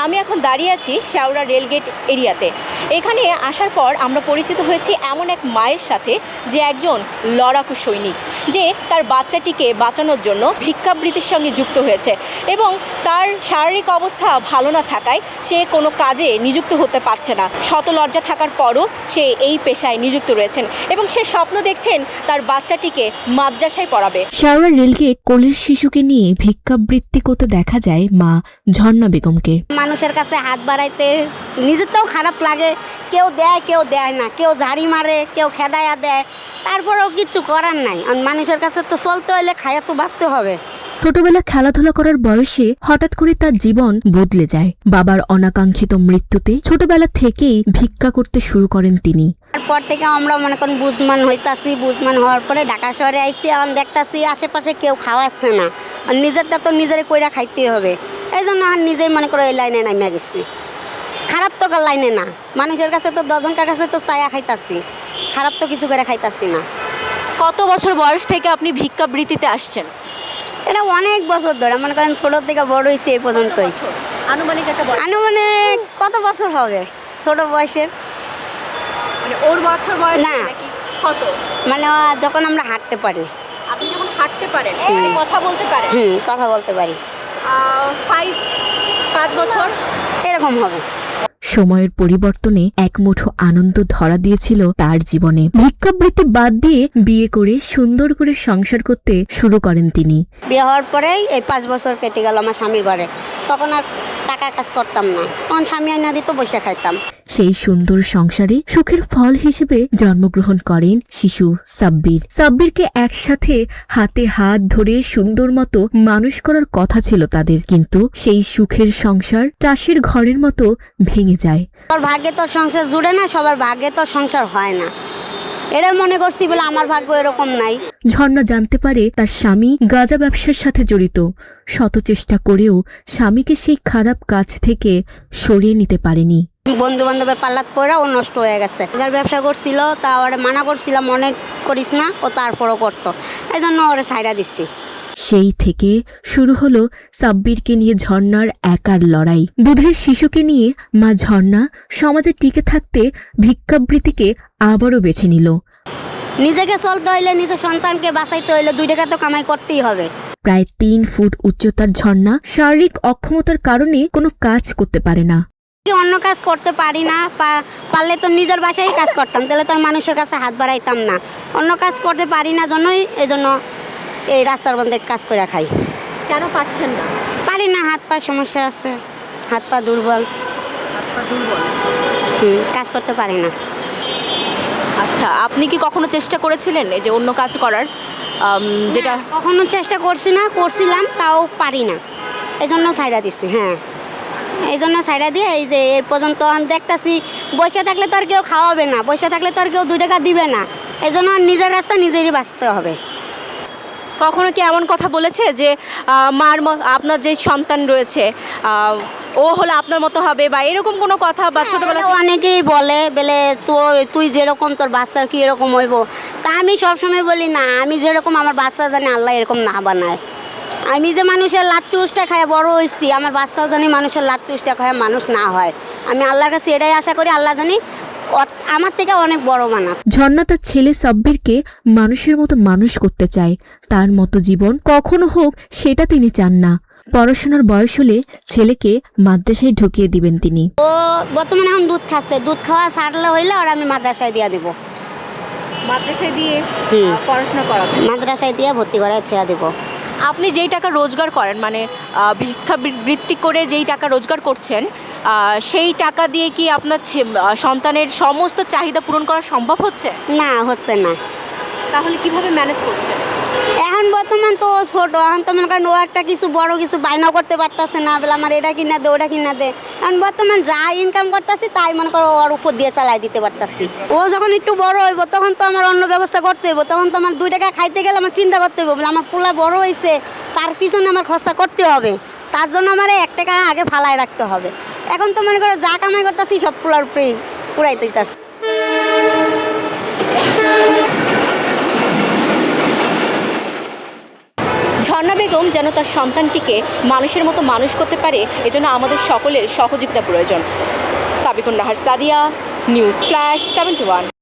আমি এখন দাঁড়িয়ে আছি শেওড়া রেলগেট এরিয়াতে। এখানে আসার পর আমরা পরিচিত হয়েছি এমন এক মায়ের সাথে যে একজন লড়াকু সৈনিক, যে তার বাচ্চাটিকে বাঁচানোর জন্য ভিক্ষাবৃত্তির সঙ্গে যুক্ত হয়েছে এবং তার শারীরিক অবস্থা ভালো না থাকায় সে কোনো কাজে নিযুক্ত হতে পারছে না। শত লজ্জা থাকার পরও সে এই পেশায় নিযুক্ত রয়েছেন এবং সে স্বপ্ন দেখছেন তার বাচ্চাটিকে মাদ্রাসায় পড়াবে। শেওড়া রেলগেট কোলের শিশুকে নিয়ে ভিক্ষাবৃত্তি করতে দেখা যায় মা ঝর্ণা বেগমকে। মানুষের কাছে হাত বাড়াইতে নিজের তো খারাপ লাগে, কেউ দেয় কেউ দেয় না, কেউ ঝাড়ি মারে, কেউ খেদায়া দেয়, তারপরেও কিচ্ছু করার নাই। আর মানুষের কাছে তো চলতে হলে খায়া তো বাঁচতে হবে। ছোটবেলা খেলাধুলা করার বয়সে হঠাৎ করে তার জীবন বদলে যায়। বাবার অনাকাঙ্ক্ষিত মৃত্যুতে ছোটবেলা থেকেই ভিক্ষা করতে শুরু করেন তিনি। তারপর থেকে আমরা মনে করেন বুঝমান হইতাছি, বুঝমান হওয়ার পরে ঢাকা শহরে আইসি, এখন দেখতাছি আশেপাশে কেউ খাওয়াচ্ছে না, আর নিজেরটা তো নিজেরই কইরা খাইতেই হবে। এই জন্য আর নিজেই মনে করো এই লাইনে নামিয়া গেছি। খারাপ তো লাইনে না, মানুষের কাছে তো দশজনকার কাছে তো চায়া খাইতাছি, খারাপ তো কিছু করে খাইতাছি না। কত বছর বয়স থেকে আপনি ভিক্ষাবৃত্তিতে আসছেন? এটা অনেক বছর ধরে, মনে করেন ছোট থেকে বড় হয়েছে এই পর্যন্তই। আনুমানিক একটা বয়স? আনুমানিক কত বছর হবে ছোট বয়সের? মানে ওর বছর বয়স না। নাকি কত? মানে যখন আমরা হাঁটতে পারি। আপনি যখন হাঁটতে পারেন, মানে কথা বলতে পারেন? কথা বলতে পারি। 5 বছর এরকম হবে। সময়ের পরিবর্তনে এক মুঠো আনন্দ ধরা দিয়েছিল তার জীবনে। ভিক্ষাবৃত্তি বাদ দিয়ে বিয়ে করে সুন্দর করে সংসার করতে শুরু করেন তিনি। বিয়ে হওয়ার পরেই এই 5 বছর কেটে গেল আমার স্বামীর ঘরে। তখন আর টাকার কাজ করতাম না, তখন স্বামী আইনা দিত, বসে খাইতাম। সেই সুন্দর সংসারে সুখের ফল হিসেবে জন্মগ্রহণ করেন শিশু সাব্বির। সাব্বিরকে একসাথে হাতে হাত ধরে সুন্দর মতো মানুষ করার কথা ছিল তাদের, কিন্তু সেই সুখের সংসার চাষের ঘরের মতো ভেঙে যায়। তোর ভাগ্যে তোর সংসার জুড়ে না, সবার ভাগ্যে তোর সংসার হয় না, এরা মনে করছি বলে আমার ভাগ্য এরকম নাই। ঝর্ণা জানতে পারে তার স্বামী গাঁজা ব্যবসার সাথে জড়িত। শত চেষ্টা করেও স্বামীকে সেই খারাপ কাজ থেকে সরিয়ে নিতে পারেনি। বন্ধু বান্ধবের পাল্লাত পড়া ও নষ্ট হয়ে গেছে। যার ব্যবসা করছিল তা ওরা মানা করছিলাম অনেক করিস না, ও তারপরও করতো, এই জন্য ওরা ছাইড়া দিচ্ছি। সেই থেকে শুরু হলো সাব্বিরকে নিয়ে ঝর্ণার একার লড়াই। দুধের শিশুকে নিয়ে মা ঝর্ণা সমাজে টিকে থাকতে ভিক্ষাবৃত্তিকে আবারও বেছে নিল। নিজেকে চলতে হইলে, নিজের সন্তানকে বাঁচাইতে হইলে 2 টাকা তো কামাই করতেই হবে। প্রায় 3 ফুট উচ্চতার ঝর্ণা শারীরিক অক্ষমতার কারণে কোনো কাজ করতে পারে না। অন্য কাজ করতে পারি না, পারলে তো নিজের বাসায় কাজ করতাম, তাহলে তোর মানুষের কাছে হাত বাড়াইতাম না। অন্য কাজ করতে পারি না জন্যই এজন্য এই রাস্তার বন্ধে কাজ করে খাই। কেন পারছেন না? পারি না, হাত পা সমস্যা আছে, হাত পা দুর্বল, কাজ করতে পারি না। আচ্ছা, আপনি কি কখনো চেষ্টা করেছিলেন এই যে অন্য কাজ করার? যেটা কখনো চেষ্টা করছি না, করছিলাম তাও পারি না, এই জন্য ছাইড়া দিচ্ছি। হ্যাঁ, এই জন্য ছাইড়া দিয়ে এই যে এই পর্যন্ত দেখতেছি বসে থাকলে তো আর কেউ খাওয়াবে না, বসে থাকলে তো আর কেউ 2 টাকা দিবে না, এই জন্য নিজের রাস্তা নিজেরই বাঁচতে হবে। কখনো কি এমন কথা বলেছে যে আপনার যে সন্তান রয়েছে ও হলে আপনার মতো হবে, বা এরকম কোনো কথা? বা ছোটবেলা অনেকেই বলে তুই যেরকম তোর বাচ্চা কি এরকম হইব, তা আমি সবসময় বলি না, আমি যেরকম আমার বাচ্চা জানি আল্লাহ এরকম না বানায়। আমি যে মানুষের লাত্তি উষ্টা খায় বড় হয়েছি, আমার বাচ্চাও জানি মানুষের লাত্তি উষ্টা খায় মানুষ না হয়। আমি আল্লাহর কাছে এটাই আশা করি, আল্লাহ জানি আমার থেকে অনেক বড় বানাক। ঝর্ণা তার ছেলে সাব্বিরকে মানুষের মতো মানুষ করতে চায়। তার মতো জীবন কখনো হোক সেটা তিনি চান না। পড়াশোনার বয়স হলে ছেলেকে মাদ্রাসায় ঢুকিয়ে দিবেন তিনি। ও বর্তমানে এখন দুধ খাচ্ছে, দুধ খাওয়া ছাড়লে হইলে আর আমি মাদ্রাসায় দিয়ে দেবো। মাদ্রাসায় দিয়ে পড়াশোনা করাবেন? মাদ্রাসায় দিয়ে ভর্তি করে থুয়া দেবো। আপনি যেই টাকা রোজগার করেন, মানে ভিক্ষাবৃত্তি করে যেই টাকা রোজগার করছেন, সেই টাকা দিয়ে কি আপনার সন্তানের সমস্ত চাহিদা পূরণ করা সম্ভব হচ্ছে? না, হচ্ছে না। তাহলে কিভাবে ম্যানেজ করছেন? এখন বর্তমান তো ছোট, এখন তো মনে করেন ও একটা কিছু বড় কিছু বায়না করতে পারতেছে না, বলে আমার এটা কিনা দে ওটা কিনা দে। এখন বর্তমান যা ইনকাম করতেছি তাই মনে করো ওর উপর দিয়ে চালাই দিতে পারতেছি। ও যখন একটু বড় হইব তখন তো আমার অন্য ব্যবস্থা করতে হইব, তখন তো আমার 2 টাকা খাইতে গেলে আমার চিন্তা করতে হইব, বলে আমার পোলা বড় হয়েছে, তার পিছনে আমার খরচা করতে হবে, তার জন্য আমার 1 টাকা আগে ফালায় রাখতে হবে। এখন তো মনে করো যা কামাই করতেছি সব পোলার উপরেই পুরাই দিতেছি। ঝর্ণা বেগম যেন তার সন্তানটিকে মানুষের মতো মানুষ করতে পারে, এজন্য আমাদের সকলের সহযোগিতা প্রয়োজন। Sabikun Nahar Sadia, news flash 721।